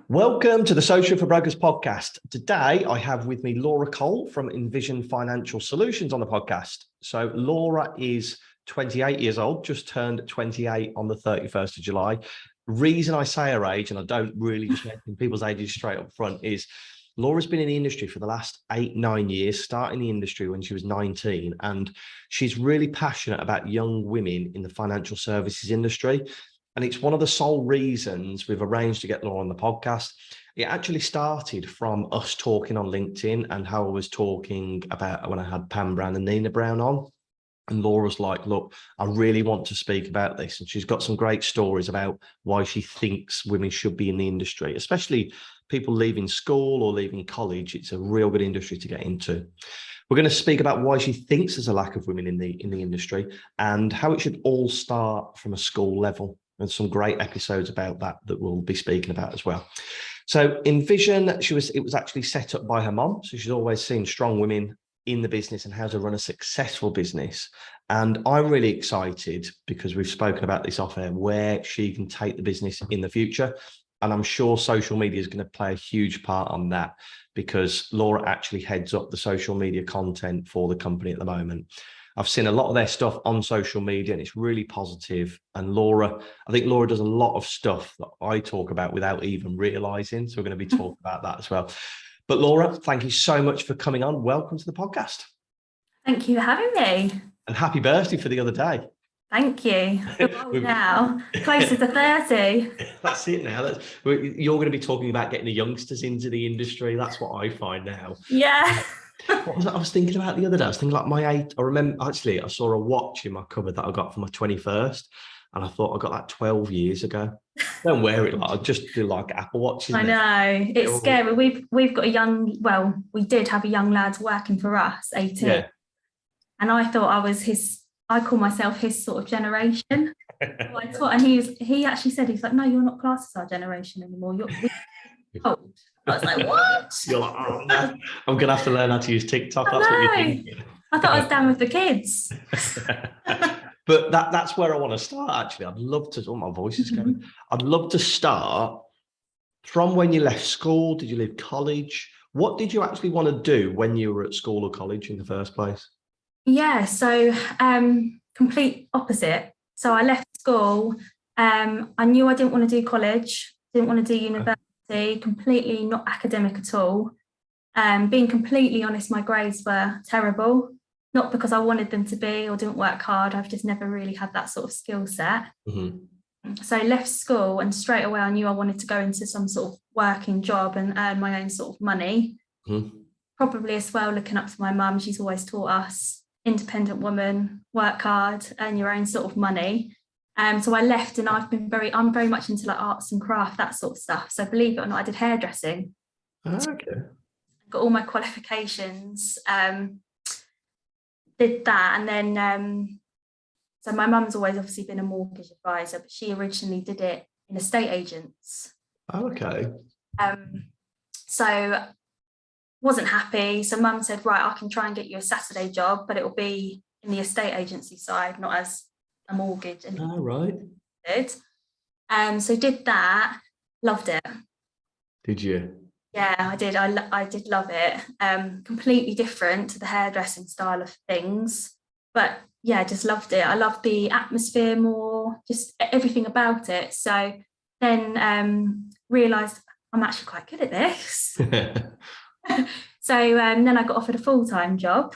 Welcome to the Social for Brokers podcast. Today, I have with me Laura Cole from Envision Financial Solutions on the podcast. So Laura is 28 years old, just turned 28 on the 31st of July. Reason I say her age, and I don't really just mention people's ages straight up front, is Laura's been in the industry for the last 8-9 years, starting the industry when she was 19, and she's really passionate about young women in the financial services industry. And it's one of the sole reasons we've arranged to get Laura on the podcast. It actually started from us talking on LinkedIn and how I was talking about when I had Pam Brown and Nina Brown on. And Laura's like, look, I really want to speak about this. And she's got some great stories about why she thinks women should be in the industry, especially people leaving school or leaving college. It's a real good industry to get into. We're going to speak about why she thinks there's a lack of women in the industry and how it should all start from a school level. And some great episodes about that we'll be speaking about as well. So Envision, it was actually set up by her mom. So she's always seen strong women in the business and how to run a successful business. And I'm really excited because we've spoken about this off air, where she can take the business in the future. And I'm sure social media is going to play a huge part on that, because Laura actually heads up the social media content for the company at the moment. I've seen a lot of their stuff on social media and it's really positive. And I think Laura does a lot of stuff that I talk about without even realizing. So we're going to be talking about that as well. But Laura, thank you so much for coming on. Welcome to the podcast. Thank you for having me. And happy birthday for the other day. Thank you. Now, closer to 30. That's it now. You're going to be talking about getting the youngsters into the industry. That's what I find now. Yeah. What was that I was thinking about the other day? I was thinking like my age. I remember actually I saw a watch in my cupboard that I got for my 21st, and I thought I got that 12 years ago. I don't wear it, like I just do like Apple Watches. I know, it's scary. We've got we did have a young lad working for us, 18. Yeah. And I thought I call myself his sort of generation. And he actually said, he's like, no, you're not classed as our generation anymore. You're old. I was like, what? You're like, oh, no. I'm going to have to learn how to use TikTok. That's what you're thinking. I thought I was down with the kids. But that's where I want to start, actually. I'd love to, my voice is going. I'd love to start from when you left school. Did you leave college? What did you actually want to do when you were at school or college in the first place? Yeah, so complete opposite. So I left school. I knew I didn't want to do college, didn't want to do university. Completely not academic at all. Being completely honest, my grades were terrible, not because I wanted them to be or didn't work hard. I've just never really had that sort of skill set. So I left school and straight away I knew I wanted to go into some sort of working job and earn my own sort of money. Probably as well looking up to my mum. She's always taught us, independent woman, work hard, earn your own sort of money. So I left and I'm very much into like arts and craft, that sort of stuff. So believe it or not, I did hairdressing. Okay. Got all my qualifications, did that. And then, so my mum's always obviously been a mortgage advisor, but she originally did it in estate agents. Okay. So wasn't happy. So mum said, right, I can try and get you a Saturday job, but it will be in the estate agency side, not as a mortgage. And right. So did that, loved it. Did you? Yeah, I did. I did love it. Completely different to the hairdressing style of things, but yeah, just loved it. I loved the atmosphere more, just everything about it. So then realised I'm actually quite good at this. So then I got offered a full-time job.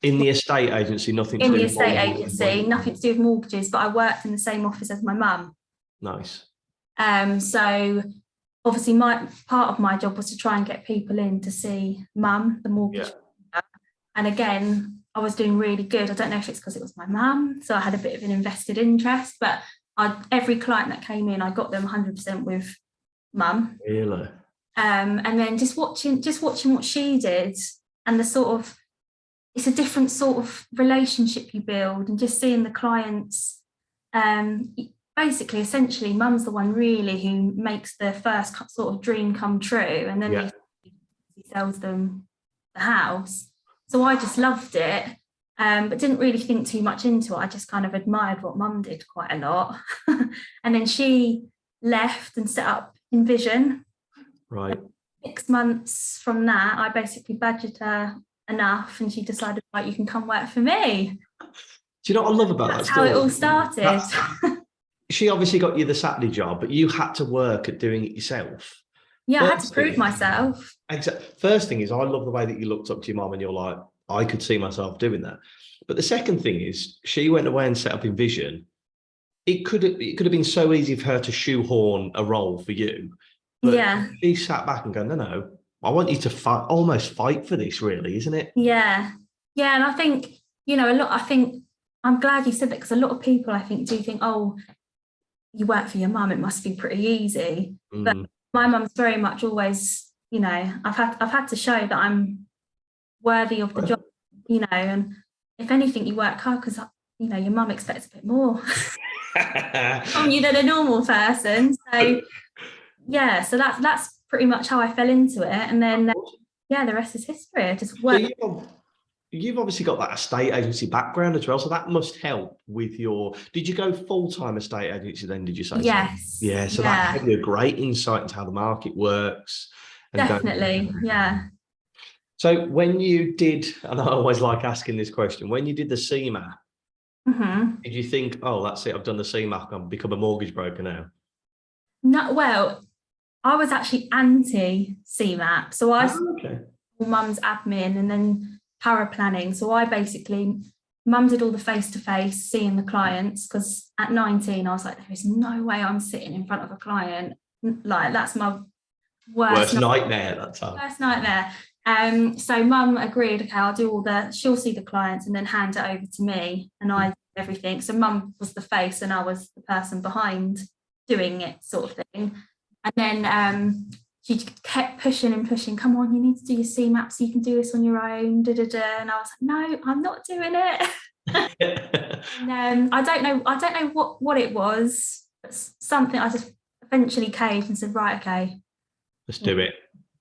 In the estate agency, nothing to do with the estate agency, nothing to do with mortgages, but I worked in the same office as my mum. Nice. So obviously part of my job was to try and get people in to see mum, the mortgage. Yeah. And again, I was doing really good. I don't know if it's because it was my mum, so I had a bit of an invested interest, but every client that came in, I got them 100% with mum. Really? And then just watching what she did, and the sort of, it's a different sort of relationship you build, and just seeing the clients. Basically, essentially, mum's the one really who makes the first sort of dream come true, and then he sells them the house. So I just loved it, but didn't really think too much into it. I just kind of admired what mum did quite a lot. And then she left and set up Envision. Right. 6 months from that, I basically badgered her enough and she decided, right, you can come work for me. Do you know what I love about That's that how story? it all started. She obviously got you the Saturday job, but you had to work at doing it yourself. Yeah, I had to First prove thing- myself. First thing is, I love the way that you looked up to your mum and you're like, I could see myself doing that. But the second thing is, she went away and set up Envision. It could have been so easy for her to shoehorn a role for you, but Yeah, she sat back and go, no, I want you to fight, almost fight for this, really, isn't it? yeah, yeah. And I think, I think I'm glad you said that, because a lot of people, I think, do think, oh, you work for your mum, it must be pretty easy. But my mum's very much always, I've had to show that I'm worthy of the job, and if anything, you work hard because, your mum expects a bit more from you than a normal person. So yeah, so that's pretty much how I fell into it. And then, the rest is history. I just worked. So you've obviously got that estate agency background as well, so that must help with your. Did you go full-time estate agency then? Did you say? Yes. So? Yeah. So that gave you a great insight into how the market works. And definitely. Yeah. So when you did, and I always like asking this question, when you did the CMAP, did you think, oh, that's it, I've done the CMAP, I've become a mortgage broker now? No, well, I was actually anti-CMAP. So I mum's admin and then power planning. So I basically, mum did all the face-to-face, seeing the clients, because at 19, I was like, there is no way I'm sitting in front of a client. Like, that's my worst nightmare at that time. Worst nightmare. So mum agreed, okay, she'll see the clients and then hand it over to me, and I do everything. So mum was the face and I was the person behind doing it, sort of thing. And then she kept pushing and pushing, come on, you need to do your CMAP so you can do this on your own, And I was like, no, I'm not doing it. And I don't know what it was, but something. I just eventually caved and said, right, okay, let's do it.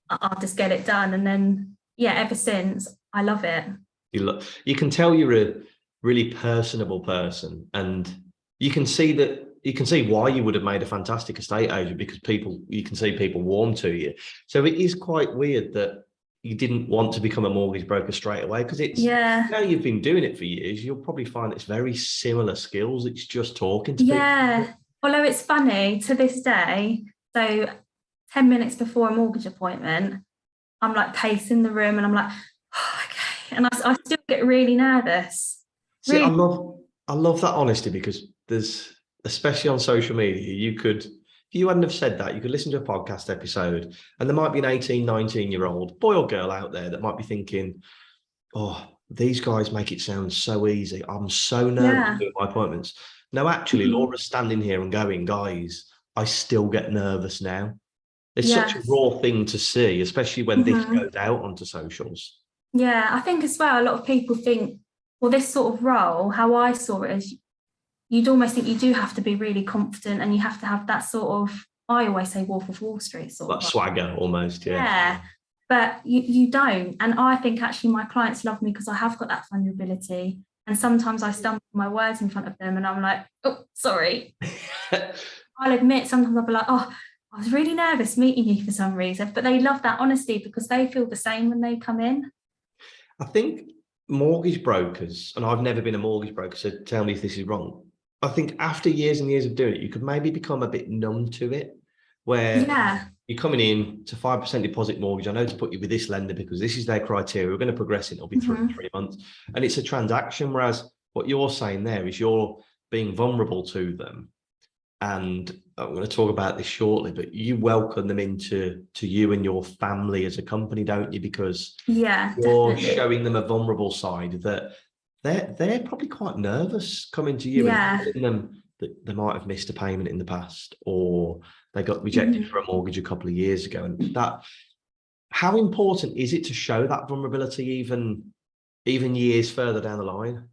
I'll just get it done. And then, ever since, I love it. You can tell you're a really personable person, and you can see why you would have made a fantastic estate agent, because you can see people warm to you. So it is quite weird that you didn't want to become a mortgage broker straight away, because now you've been doing it for years, you'll probably find it's very similar skills. It's just talking to people. Although it's funny to this day, so 10 minutes before a mortgage appointment, I'm like pacing the room and I'm like, oh, okay. And I still get really nervous. See, I love that honesty, because there's, especially on social media, if you hadn't have said that, you could listen to a podcast episode and there might be an 18, 19-year-old boy or girl out there that might be thinking, oh, these guys make it sound so easy. I'm so nervous doing my appointments. No, actually, Laura's standing here and going, guys, I still get nervous now. It's such a raw thing to see, especially when this goes out onto socials. Yeah, I think as well, a lot of people think, well, this sort of role, how I saw it is, you'd almost think you do have to be really confident and you have to have that sort of, I always say Wolf of Wall Street sort of swagger almost, yeah. But you don't. And I think actually my clients love me because I have got that vulnerability. And sometimes I stumble my words in front of them and I'm like, oh, sorry. I'll admit, sometimes I'll be like, oh, I was really nervous meeting you for some reason, but they love that honesty because they feel the same when they come in. I think mortgage brokers, and I've never been a mortgage broker, so tell me if this is wrong. I think after years and years of doing it, you could maybe become a bit numb to it, where you're coming in to 5% deposit mortgage. I know to put you with this lender because this is their criteria. We're going to progress it. It'll be 3 months. And it's a transaction. Whereas what you're saying there is you're being vulnerable to them. And I'm going to talk about this shortly, but you welcome them into you and your family as a company, don't you? Because you're definitely showing them a vulnerable side that they're probably quite nervous coming to you and telling them that they might have missed a payment in the past or they got rejected for a mortgage a couple of years ago. And that, how important is it to show that vulnerability even years further down the line?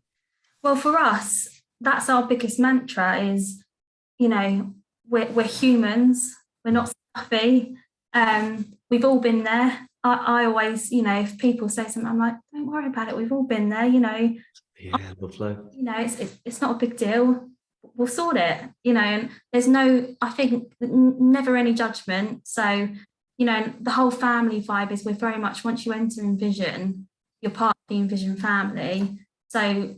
Well, for us, that's our biggest mantra is, we're humans, we're not stuffy. We've all been there. I always, if people say something, I'm like, don't worry about it. We've all been there, Yeah, lovely. It's not a big deal. we'll sort it, and there's no, I think, never any judgment. So, the whole family vibe is, we're very much, once you enter Envision, you're part of the Envision family. So,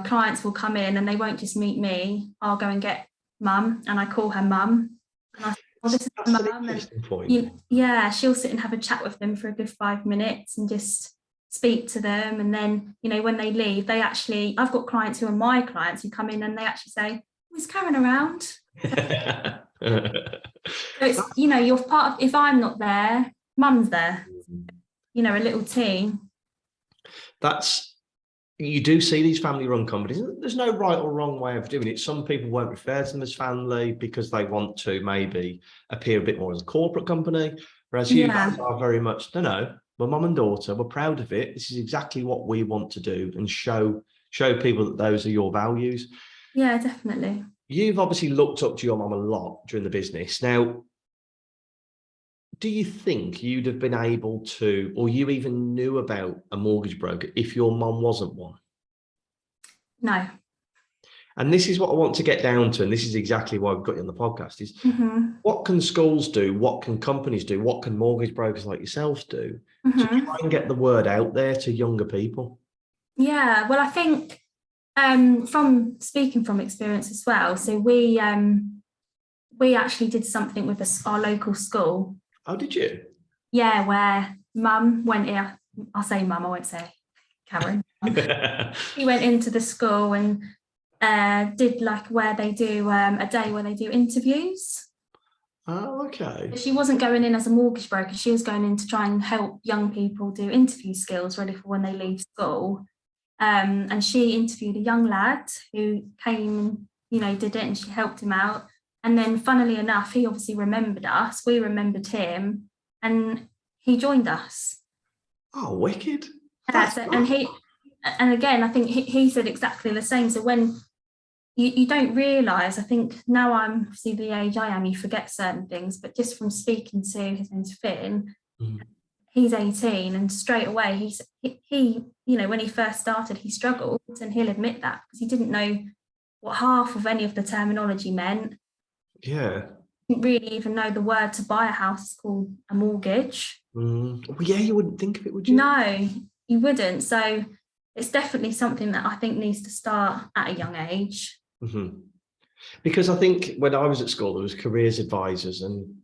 clients will come in and they won't just meet me. I'll go and get mum, and I call her mum. And I say, oh, this is That's an mum. interesting point. Yeah, she'll sit and have a chat with them for a good 5 minutes and just speak to them. And then, when they leave, I've got clients who are my clients who come in and they actually say, oh, is Karen around? So it's, you're part of, if I'm not there, mum's there, a little team. You do see these family-run companies. There's no right or wrong way of doing it. Some people won't refer to them as family because they want to maybe appear a bit more as a corporate company, whereas you guys are very much, no, we're mum and daughter, we're proud of it. This is exactly what we want to do, and show people that those are your values. Yeah, definitely. You've obviously looked up to your mum a lot during the business. Now, do you think you'd have been able to, or you even knew about a mortgage broker if your mum wasn't one? No. And this is what I want to get down to, and this is exactly why we've got you on the podcast, is what can schools do, what can companies do, what can mortgage brokers like yourself do to try and get the word out there to younger people? Yeah, well, I think from speaking from experience as well, so we actually did something with our local school. Oh, did you? Yeah, where mum went here. I'll say mum, I won't say Karen. He went into the school and did like where they do a day where they do interviews. Oh, okay. She wasn't going in as a mortgage broker. She was going in to try and help young people do interview skills ready for when they leave school. And she interviewed a young lad who came and, did it, and she helped him out. And then funnily enough, he obviously remembered us, we remembered him, and he joined us. Oh, wicked. And again, I think he said exactly the same. So when you don't realise, I think now I'm obviously the age I am, you forget certain things, but just from speaking to, his name's Finn, he's 18, and straight away he when he first started, he struggled, and he'll admit that, because he didn't know what half of any of the terminology meant. Yeah. Didn't really even know the word to buy a house is called a mortgage. Well, yeah, you wouldn't think of it, would you? No, you wouldn't. So it's definitely something that I think needs to start at a young age. Because I think when I was at school, there was careers advisors, and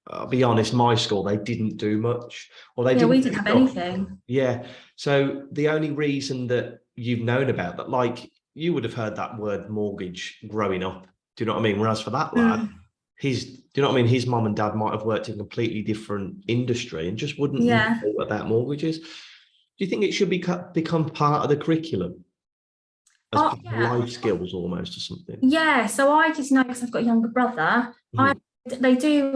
I'll be honest, my school, they didn't do much. Or they we didn't have anything. Yeah. So the only reason that you've known about that, like you would have heard that word mortgage growing up. Do you know what I mean? Whereas for that lad, do you know what I mean? His mum and dad might have worked in a completely different industry and just wouldn't know about mortgages. Do you think it should become part of the curriculum as part of life skills almost, or something? Yeah. So I just know, because I've got a younger brother, they do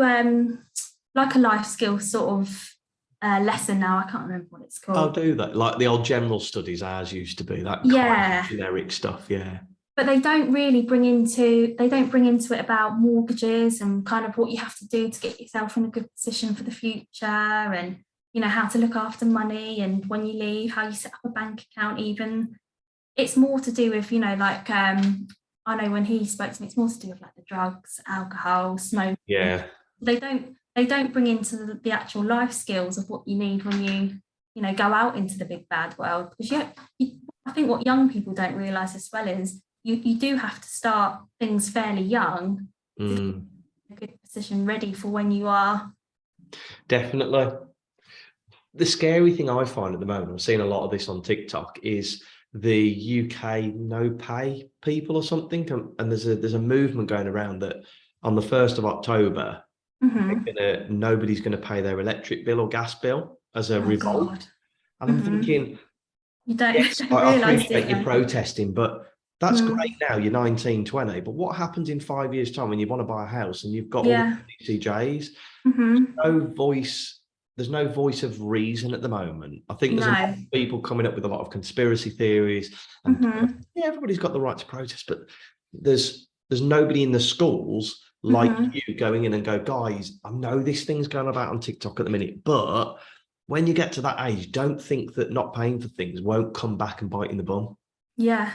like a life skills sort of lesson now. I can't remember what it's called. I'll do that. Like the old general studies, ours used to be that kind of generic stuff. Yeah. But they don't really bring into it about mortgages and kind of what you have to do to get yourself in a good position for the future, and how to look after money, and when you leave, how you set up a bank account. Even it's more to do with like I know when he spoke to me, it's more to do with like the drugs, alcohol, smoking. Yeah. They don't bring into the actual life skills of what you need when you go out into the big bad world. Because I think what young people don't realise as well is you do have to start things fairly young to get in a good position, ready for when you are. Definitely. The scary thing I find at the moment, I'm seeing a lot of this on TikTok, is the UK no pay people or something. And there's a movement going around that on the 1st of October, nobody's going to pay their electric bill or gas bill as a revolt. God. And I'm thinking, you don't I appreciate you protesting, but that's great now, you're 19, 20, but what happens in 5 years' time when you want to buy a house and you've got all the CJs? There's no voice of reason at the moment. I think there's a lot of people coming up with a lot of conspiracy theories, and everybody's got the right to protest, but there's nobody in the schools like you going in and go, guys, I know this thing's going about on TikTok at the minute, but when you get to that age, don't think that not paying for things won't come back and bite in the bum. Yeah.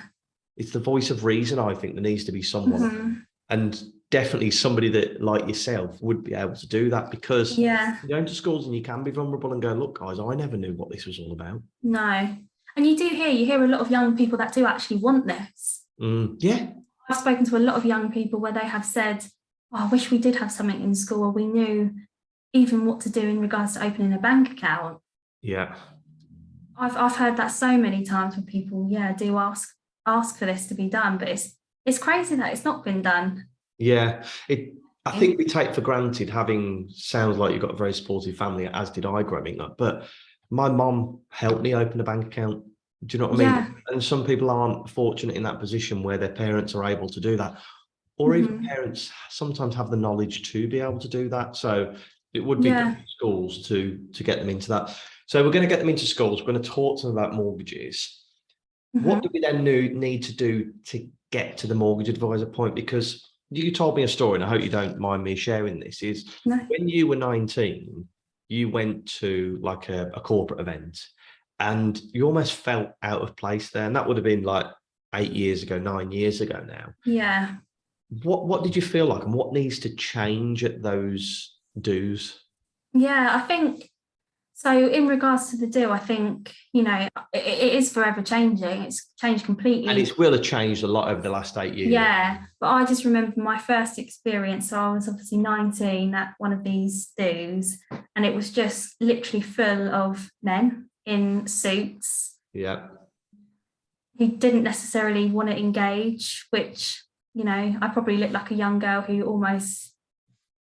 it's the voice of reason. I think there needs to be someone, Mm-hmm. and definitely somebody that, like yourself, would be able to do that, because Yeah. you go into schools and you can be vulnerable and go, look, guys, I never knew what this was all about. No. And you hear a lot of young people that do actually want this. Yeah. I've spoken to a lot of young people where they have said, oh, I wish we did have something in school where we knew even what to do in regards to opening a bank account. Yeah. I've heard that so many times when people, do ask for this to be done, but it's crazy that it's not been done. Yeah. I think we take for granted sounds like you've got a very supportive family, as did I growing up, but my mom helped me open a bank account. Do you know what I mean? Yeah. And some people aren't fortunate in that position where their parents are able to do that, or even parents sometimes have the knowledge to be able to do that. So it would be good for schools to get them into that. So we're going to get them into schools. We're going to talk to them about mortgages. What do we then need to do to get to the mortgage advisor point? Because you told me a story, and I hope you don't mind me sharing this, is when you were 19, you went to like a corporate event and you almost felt out of place there. And that would have been like 8 years ago, 9 years ago now. Yeah. What did you feel like, and what needs to change at those dues? Yeah, I think so. In regards to the do, I think, it is forever changing. It's changed completely. And it will have changed a lot over the last 8 years. Yeah, but I just remember my first experience. So I was obviously 19 at one of these do's, and it was just literally full of men in suits. Yeah. Who didn't necessarily want to engage, which, I probably looked like a young girl who almost,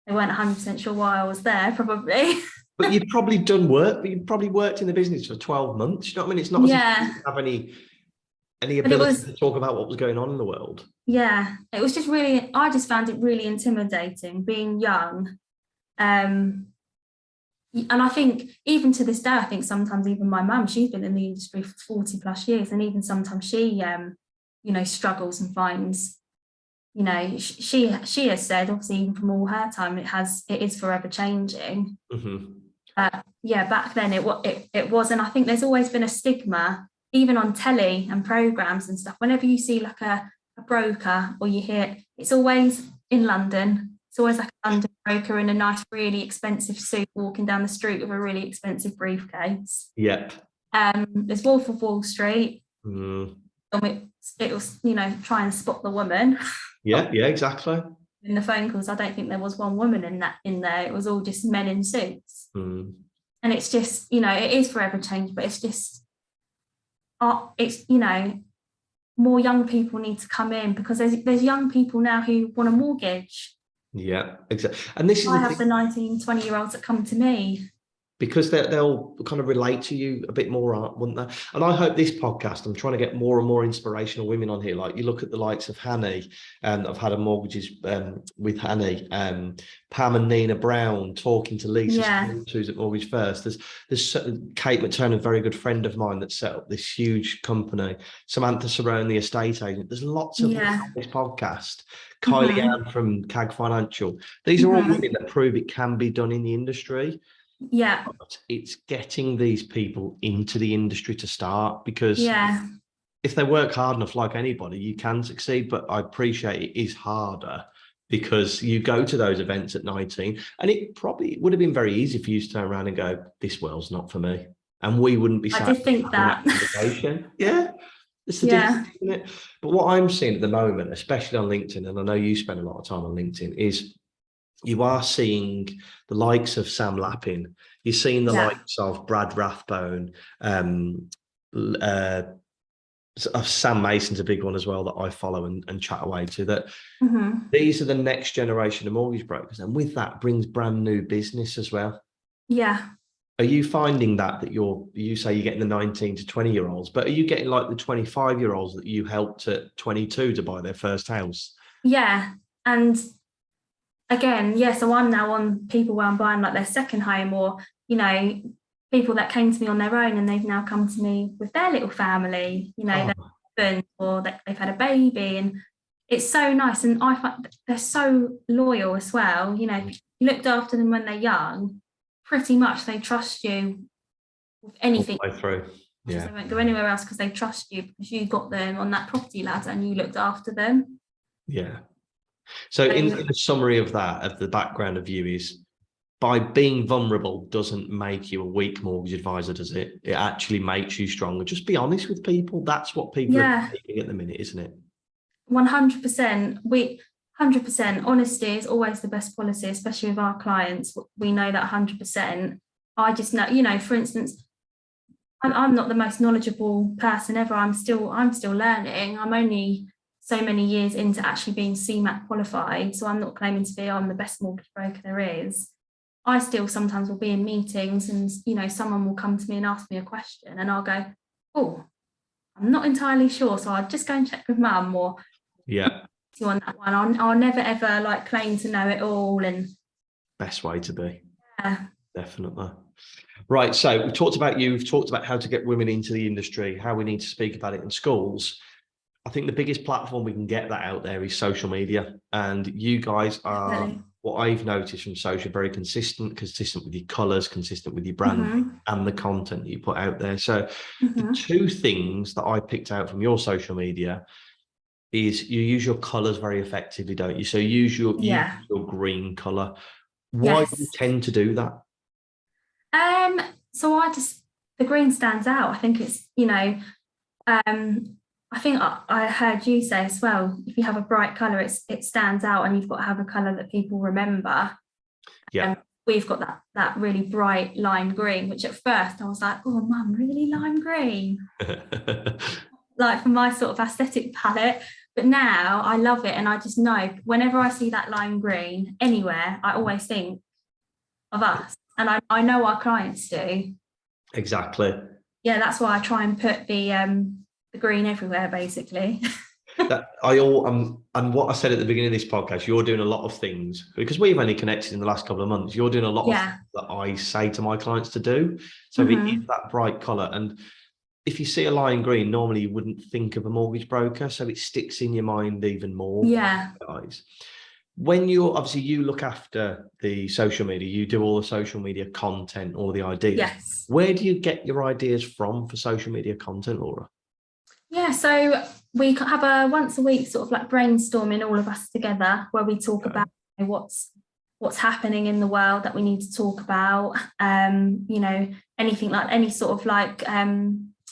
they weren't 100% sure why I was there, probably. But you'd probably done work, but you'd probably worked in the business for 12 months. You know what I mean? It's not as if you didn't have any ability to talk about what was going on in the world. Yeah, it was just really, I just found it really intimidating being young. And I think even to this day, I think sometimes even my mum, she's been in the industry for 40 plus years. And even sometimes she, struggles and finds, she has said, obviously, even from all her time, it is forever changing. Back then it was. And I think there's always been a stigma, even on telly and programs and stuff. Whenever you see like a broker, or you hear, it's always in London. It's always like a London broker in a nice, really expensive suit walking down the street with a really expensive briefcase. Yep. There's Wolf of Wall Street. It was, try and spot the woman. Yeah, exactly. In the phone calls, I don't think there was one woman in there. It was all just men in suits. And it's just, it is forever changed, but it's just, more young people need to come in, because there's young people now who want a mortgage. Yeah, exactly. And this is I have the 19, 20-year-olds that come to me. Because they'll kind of relate to you a bit more, wouldn't they? And I hope this podcast, I'm trying to get more and more inspirational women on here. Like you look at the likes of Hanny, and I've had a mortgages with Hanny, Pam and Nina Brown talking to Lisa, who's at Mortgage First. There's Kate McTurnan, a very good friend of mine, that set up this huge company. Samantha Cerrone, the estate agent. There's lots of women on this podcast. Kylie Ann from CAG Financial. These are all women that prove it can be done in the industry. Yeah, but it's getting these people into the industry to start, because if they work hard enough, like anybody, you can succeed. But I appreciate it is harder, because you go to those events at 19, and it probably would have been very easy for you to turn around and go, this world's not for me, and we wouldn't be. I did think that. Yeah, it's the difference, isn't it? But what I'm seeing at the moment, especially on LinkedIn, and I know you spend a lot of time on LinkedIn, is you are seeing the likes of Sam Lappin. You're seeing the likes of Brad Rathbone. Sam Mason's a big one as well that I follow and chat away to. That these are the next generation of mortgage brokers, and with that brings brand new business as well. Yeah. Are you finding that you say you're getting the 19 to 20-year-olds, but are you getting like the 25-year-olds that you helped at 22 to buy their first house? Yeah, and again, so I'm now on people where I'm buying like their second home, or, people that came to me on their own and they've now come to me with their little family, their husband, or they've had a baby, and it's so nice. And I find they're so loyal as well. You looked after them when they're young, pretty much they trust you with anything. All the way through. Yeah. They won't go anywhere else because they trust you, because you got them on that property ladder and you looked after them. Yeah. So in a summary of that, of the background of you is, by being vulnerable doesn't make you a weak mortgage advisor, does it? It actually makes you stronger. Just be honest with people. That's what people are thinking at the minute, isn't it? 100%. 100%. Honesty is always the best policy, especially with our clients. We know that 100%. I just know, for instance, I'm not the most knowledgeable person ever. I'm still learning. I'm only so many years into actually being CMAT qualified, so I'm not claiming to be I'm the best mortgage broker there is. I still sometimes will be in meetings and someone will come to me and ask me a question and I'll go, oh, I'm not entirely sure, so I'll just go and check with mum, or you on that one. I'll never ever claim to know it all. And best way to be. Yeah. Definitely. Right, so we've talked about how to get women into the industry, how we need to speak about it in schools. I think the biggest platform we can get that out there is social media, and you guys are, what I've noticed from social, very consistent with your colours, consistent with your brand and the content that you put out there. So the two things that I picked out from your social media is you use your colours very effectively, don't you? So use your green colour. Why do you tend to do that? So the green stands out. I think it's, I think I heard you say as well, if you have a bright colour, it stands out, and you've got to have a colour that people remember. Yeah. We've got that really bright lime green, which at first I was like, oh, mum, really lime green? For my sort of aesthetic palette. But now I love it, and I just know whenever I see that lime green anywhere, I always think of us. And I know our clients do. Exactly. Yeah, that's why I try and put the green everywhere, basically. And what I said at the beginning of this podcast, you're doing a lot of things, because we've only connected in the last couple of months. You're doing a lot of things that I say to my clients to do. So it is that bright colour. And if you see a lime green, normally you wouldn't think of a mortgage broker. So it sticks in your mind even more. Yeah. Guys. When you look after the social media, you do all the social media content, all the ideas. Yes. Where do you get your ideas from for social media content, Laura? Yeah, so we have a once a week sort of brainstorming, all of us together, where we talk about what's happening in the world that we need to talk about. Anything any sort of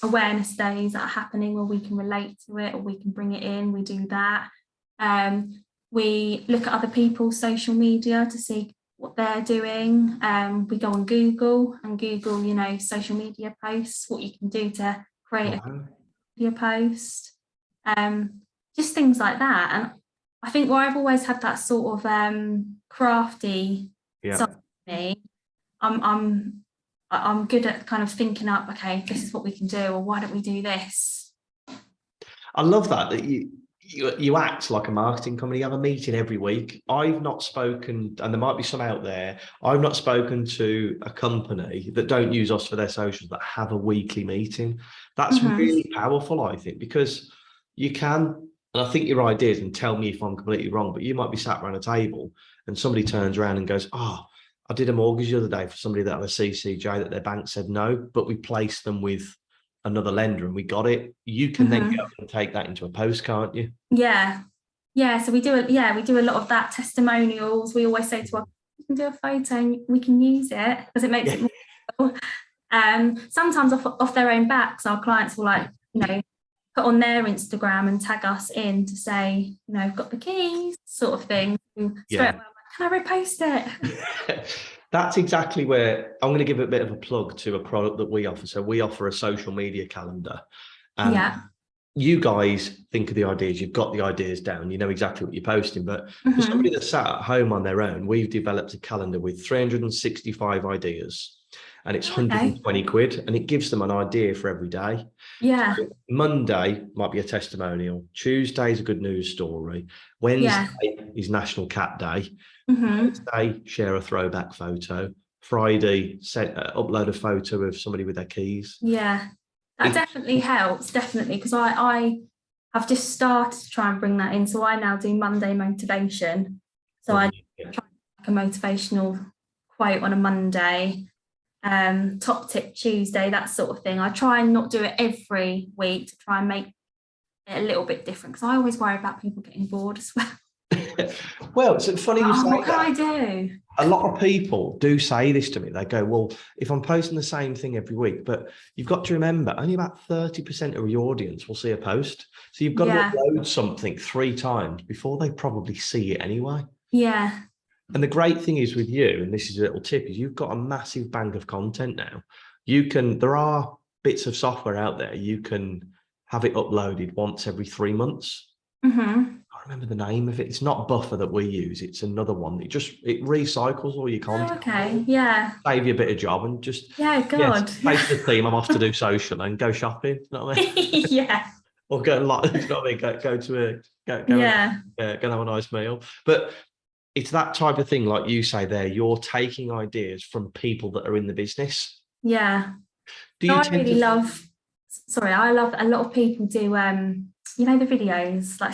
awareness days that are happening where we can relate to it or we can bring it in. We do that. We look at other people's social media to see what they're doing. We go on Google and Google, social media posts, what you can do to create a media post, just things like that. And I think where I've always had that sort of crafty side of me, I'm good at kind of thinking up, okay, this is what we can do, or why don't we do this? I love that you act like a marketing company. You have a meeting every week. I've not spoken, and there might be some out there, I've not spoken to a company that don't use us for their socials that have a weekly meeting. That's really powerful, I think, because you can, and I think your ideas, and tell me if I'm completely wrong, but you might be sat around a table and somebody turns around and goes, oh, I did a mortgage the other day for somebody that had a CCJ that their bank said no, but we placed them with another lender and we got it. You can then go and take that into a post, can't you? Yeah. So we do a lot of that, testimonials. We always say to our, you can do a photo and we can use it because it makes it more cool. Sometimes off their own backs, our clients will put on their Instagram and tag us in to say, I've got the keys, sort of thing. Straight away, I'm like, can I repost it? That's exactly where I'm going to give a bit of a plug to a product that we offer. So we offer a social media calendar. And you guys think of the ideas, you've got the ideas down, you know exactly what you're posting. But for somebody that's sat at home on their own, we've developed a calendar with 365 ideas. And it's 120 quid, and it gives them an idea for every day. Yeah. So Monday might be a testimonial. Tuesday is a good news story. Wednesday is National Cat Day. Thursday, share a throwback photo. Friday, upload a photo of somebody with their keys. Yeah, that definitely helps, definitely, because I have just started to try and bring that in. So I now do Monday motivation. So I try a motivational quote on a Monday. top tip Tuesday, that sort of thing. I try and not do it every week to try and make it a little bit different, because I always worry about people getting bored as well. Well, it's funny you say What can I that. do? A lot of people do say this to me. They go, well, if I'm posting the same thing every week, but you've got to remember only about 30% of your audience will see a post. So you've got to upload something 3 times before they probably see it anyway. Yeah. And the great thing is with you, and this is a little tip, is you've got a massive bank of content now. There are bits of software out there, you can have it uploaded once every 3 months. Mm-hmm. I remember the name of it. It's not Buffer that we use. It's another one. It recycles all your content. Oh, okay. Yeah. Save you a bit of job and just God. face the theme. I'm off to do social and go shopping. You know what I mean? Yeah. Or go you know what I mean? Go to go and have a nice meal. But it's that type of thing, like you say there. You're taking ideas from people that are in the business. Yeah. Do you I tend really to? love. Sorry, I love a lot of people do. You know, the videos, like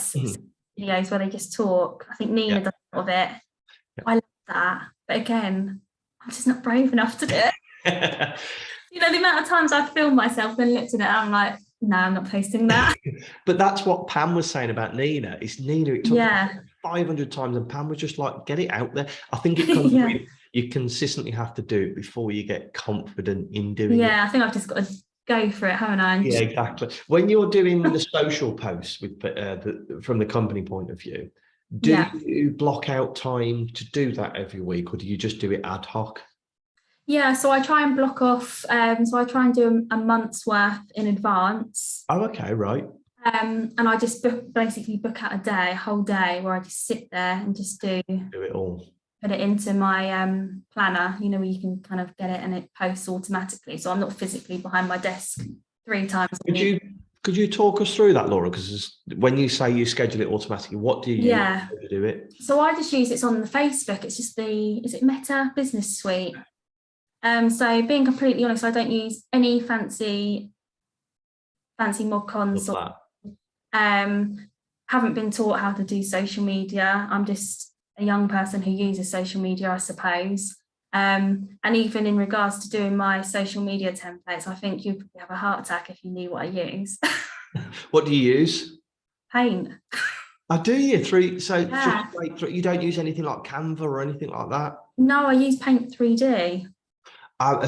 videos where they just talk. I think Nina does a lot of it. Yeah. I love that, but again, I'm just not brave enough to do it. You know, the amount of times I've filmed myself and looked at it, I'm like, no, I'm not posting that. But that's what Pam was saying about Nina. It's Nina. It took 500 times, and Pam was just like, get it out there. I think it comes with you consistently have to do it before you get confident in doing it. Yeah, I think I've just got to go for it, haven't I? Yeah, exactly. When you're doing the social posts with from the company point of view, do you block out time to do that every week, or do you just do it ad hoc? Yeah, so I try and block off. So I try and do a month's worth in advance. Oh, okay, right. And I just basically book out a whole day where I just sit there and just do it all. Put it into my planner, you know, where you can kind of get it and it posts automatically. So I'm not physically behind my desk 3 times a week. Could you talk us through that, Laura? Because when you say you schedule it automatically, what do you use to do it? So I just use it's on the Facebook. It's just is it Meta Business Suite? So being completely honest, I don't use any fancy mod cons. Haven't been taught how to do social media. I'm just a young person who uses social media, I suppose. And even in regards to doing my social media templates, I think you'd probably have a heart attack if you knew what I use. What do you use? Paint. I do you just straight through. You don't use anything like Canva or anything like that? No, I use Paint 3D.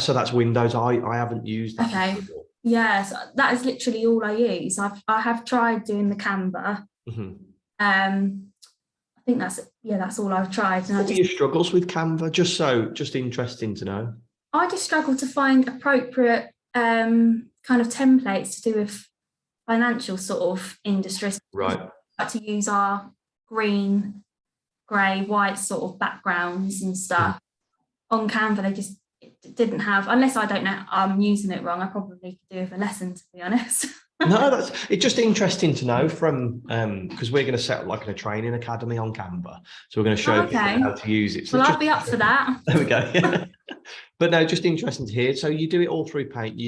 So that's Windows. I haven't used that. Okay. Yeah, so that is literally all I use. I have tried doing the Canva. Mm-hmm. I think that's all I've tried. And what are your struggles with Canva? Just interesting to know. I just struggle to find appropriate kind of templates to do with financial sort of industries. Right. I like to use our green, grey, white sort of backgrounds and stuff. On Canva, they just didn't have, unless I don't know, I'm using it wrong. I probably could do with a lesson, to be honest. No, it's just interesting to know from because we're going to set up like a training academy on Canva, so we're going to show people how to use it. So well, I'll be up for that. There we go. But no, just interesting to hear. So you do it all through Paint,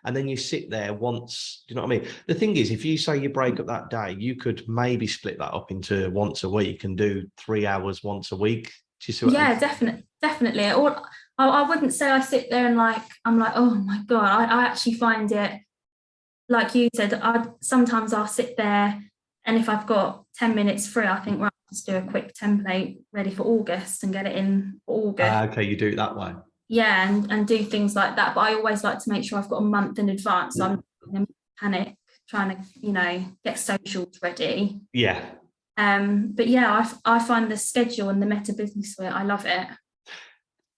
and then you sit there once. Do you know what I mean? The thing is, if you say you break up that day, you could maybe split that up into once a week and do 3 hours once a week. Do you see what I mean? Definitely. Or I wouldn't say I sit there and I'm like, oh my God, I actually find it, like you said, sometimes I'll sit there and if I've got 10 minutes free, I think, well, I'll just do a quick template ready for August and get it in for August. Okay, you do it that way. Yeah, and do things like that. But I always like to make sure I've got a month in advance. So I'm in a panic trying to, get socials ready. Yeah. But yeah, I find the schedule and the Meta Business Suite, I love it.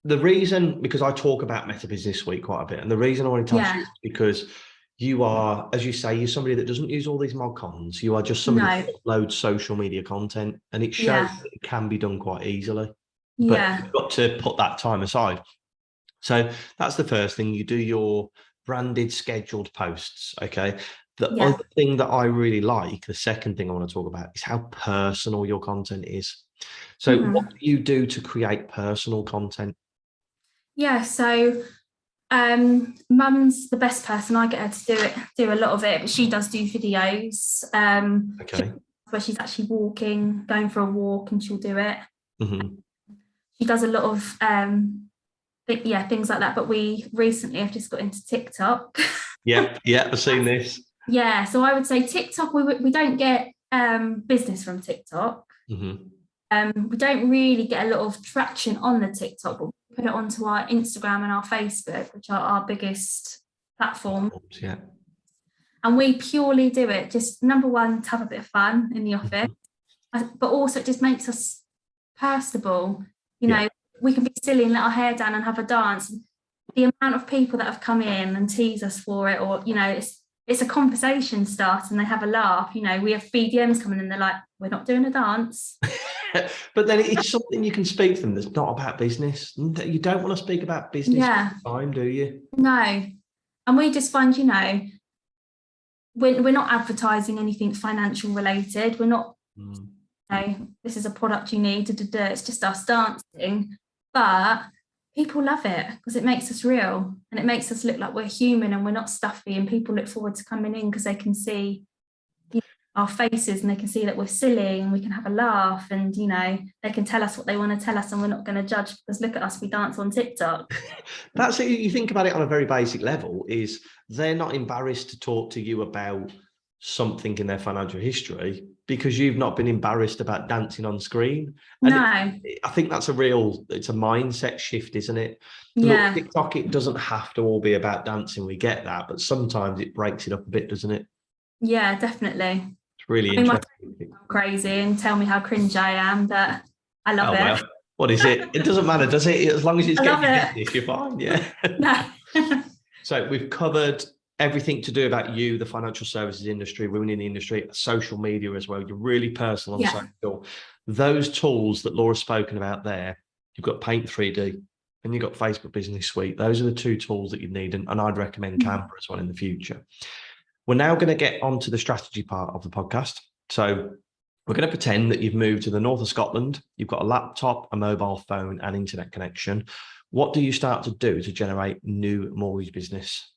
The reason, because I talk about Meta Business Suite quite a bit, and the reason I want to touch you is because you are, as you say, you're somebody that doesn't use all these mod cons. You are just somebody that uploads social media content, and it shows that it can be done quite easily. But you've got to put that time aside. So that's the first thing. You do your branded scheduled posts, okay? The other thing that I really like, the second thing I want to talk about, is how personal your content is. So what do you do to create personal content? Yeah, so Mum's the best person. I get her to do a lot of it, but she does do videos. Where she's actually going for a walk, and she'll do it. Mm-hmm. She does a lot of yeah, things like that. But we recently have just got into TikTok. Yeah, I've seen this. Yeah, so I would say TikTok, we don't get business from TikTok. We don't really get a lot of traction on the TikTok, but we put it onto our Instagram and our Facebook, which are our biggest platform. Yeah. And we purely do it just, number one, to have a bit of fun in the office, but also it just makes us personable. You know, we can be silly and let our hair down and have a dance. The amount of people that have come in and tease us for it, or, you know, it's a conversation start and they have a laugh. You know, we have BDMs coming in, they're like, we're not doing a dance. But then it's something you can speak to them that's not about business. You don't want to speak about business all the time, do you? No. And we just find, you know, we're not advertising anything financial related. We're not, you know, this is a product you need to do. It's just us dancing. But people love it because it makes us real and it makes us look like we're human and we're not stuffy, and people look forward to coming in because they can see, you know, our faces and they can see that we're silly and we can have a laugh, and, you know, they can tell us what they want to tell us and we're not going to judge because look at us, we dance on TikTok. That's it. You think about it on a very basic level, is they're not embarrassed to talk to you about something in their financial history because you've not been embarrassed about dancing on screen. And no, I think that's it's a mindset shift, isn't it? Yeah. Look, TikTok, it doesn't have to all be about dancing. We get that, but sometimes it breaks it up a bit, doesn't it? Yeah, definitely. It's really interesting. I'm crazy and tell me how cringe I am, but I love it. Well, what is it? It doesn't matter, does it? As long as it's getting business, you're fine. Yeah. No. So we've covered everything to do about you, the financial services industry, women in the industry, social media as well. You're really personal and social. Those tools that Laura's spoken about there, you've got Paint 3D and you've got Facebook Business Suite. Those are the two tools that you need. And I'd recommend Canva as well in the future. We're now going to get onto the strategy part of the podcast. So we're going to pretend that you've moved to the north of Scotland. You've got a laptop, a mobile phone, and internet connection. What do you start to do to generate new mortgage business?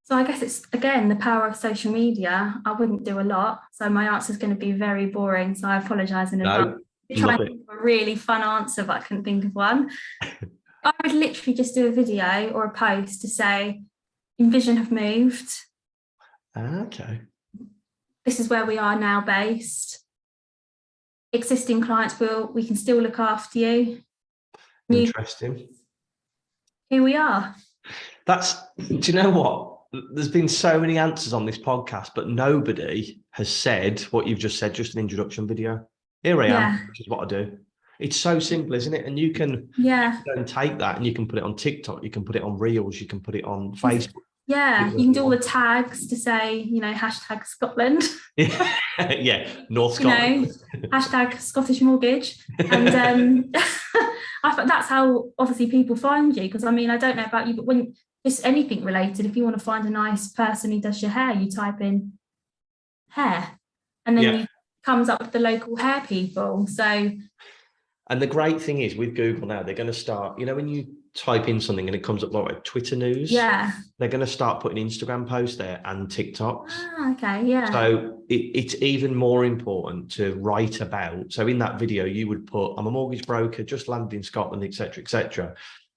So I guess it's, again, the power of social media. I wouldn't do a lot. So my answer is going to be very boring. So I apologise in advance. Try and think of a really fun answer, but I couldn't think of one. I would literally just do a video or a post to say, Envision have moved. Okay. This is where we are now based. Existing clients, we can still look after you. Interesting. Here we are. Do you know what? There's been so many answers on this podcast, but nobody has said what you've just said, just an introduction video. Here I am, which is what I do. It's so simple, isn't it? And you can go and take that and you can put it on TikTok, you can put it on Reels, you can put it on Facebook. Yeah, you can do all the tags to say, you know, hashtag Scotland. Yeah, North Scotland. You know, hashtag Scottish mortgage. And I thought that's how obviously people find you. Because I mean, I don't know about you, but when it's anything related, if you want to find a nice person who does your hair, you type in hair, and then it comes up with the local hair people. So, and the great thing is with Google now, they're going to start, you know, when you type in something and it comes up like Twitter news, they're going to start putting Instagram posts there and TikToks. Okay, So it's even more important to write about. So in that video, you would put, I'm a mortgage broker, just landed in Scotland, etc., etc.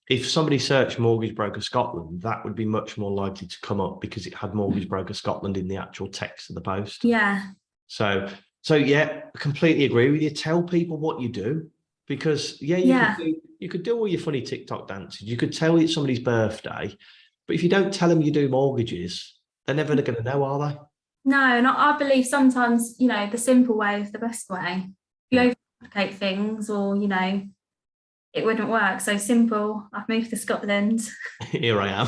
If somebody searched Mortgage Broker Scotland, that would be much more likely to come up because it had Mortgage Broker Scotland in the actual text of the post. So yeah, I completely agree with you. Tell people what you do, because you could do all your funny TikTok dances. You could tell it's somebody's birthday, but if you don't tell them you do mortgages, they're never going to know, are they? No, and I believe sometimes, you know, the simple way is the best way. If you overcomplicate things, or, you know, it wouldn't work. So simple. I've moved to Scotland. Here I am.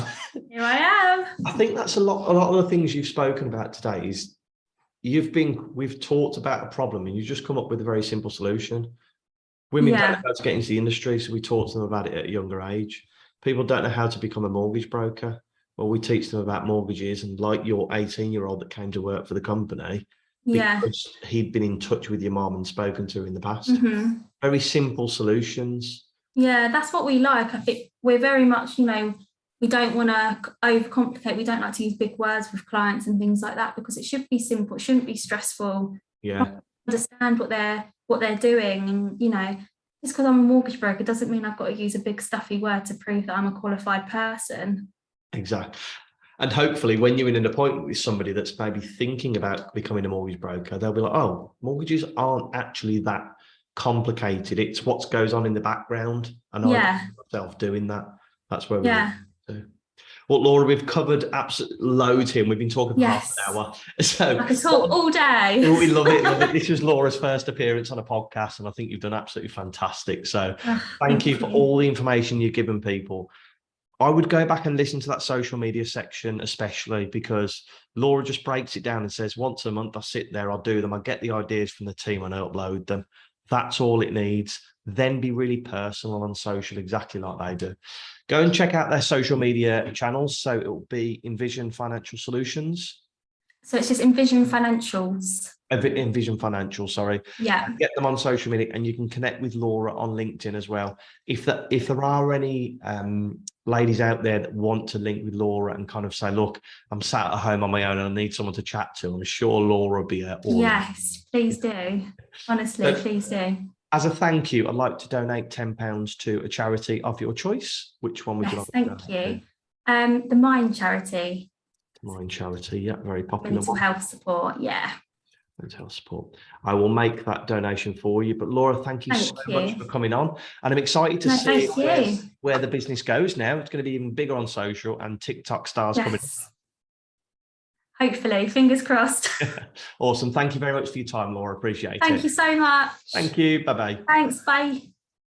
Here I am. I think that's a lot of the things you've spoken about today is we've talked about a problem and you've just come up with a very simple solution. Women don't know how to get into the industry, so we talk to them about it at a younger age. People don't know how to become a mortgage broker. Well, we teach them about mortgages, and like your 18-year-old that came to work for the company, because he'd been in touch with your mom and spoken to her in the past. Very simple solutions. Yeah, that's what we like. I think we're very much, you know, we don't want to overcomplicate. We don't like to use big words with clients and things like that, because it should be simple. It shouldn't be stressful. Yeah. Understand what they're doing, and, you know, just because I'm a mortgage broker doesn't mean I've got to use a big stuffy word to prove that I'm a qualified person. Exactly. And hopefully when you're in an appointment with somebody that's maybe thinking about becoming a mortgage broker, they'll be like, oh, mortgages aren't actually that complicated. It's what goes on in the background. And I Yeah. myself doing that. That's where we Yeah. need to. Well, Laura, we've covered absolute loads here. We've been talking for half Yes. an hour. So I could talk all day. oh, we love it, love it. This was Laura's first appearance on a podcast, and I think you've done absolutely fantastic. So thank you for all the information you've given people. I would go back and listen to that social media section, especially because Laura just breaks it down and says, once a month, I sit there, I'll do them. I get the ideas from the team and I upload them. That's all it needs. Then be really personal on social, exactly like they do. Go and check out their social media channels. So it will be Envision Financial Solutions. So it's just Envision Financials. Envision Financial, sorry. Yeah. Get them on social media, and you can connect with Laura on LinkedIn as well. If there are any ladies out there that want to link with Laura and kind of say, look, I'm sat at home on my own and I need someone to chat to, I'm sure Laura will be all. Yes, please do. Honestly, please do. As a thank you, I'd like to donate £10 to a charity of your choice. Which one would you like? Thank you. The Mind charity. The Mind charity, yeah, very popular. Mental health support, yeah. Mental health support. I will make that donation for you. But Laura, thank you so much for coming on. And I'm excited to see where the business goes now. It's going to be even bigger on social, and TikTok stars coming. Hopefully, fingers crossed. Awesome. Thank you very much for your time, Laura. Appreciate it. Thank you so much. Thank you. Bye-bye. Thanks. Bye.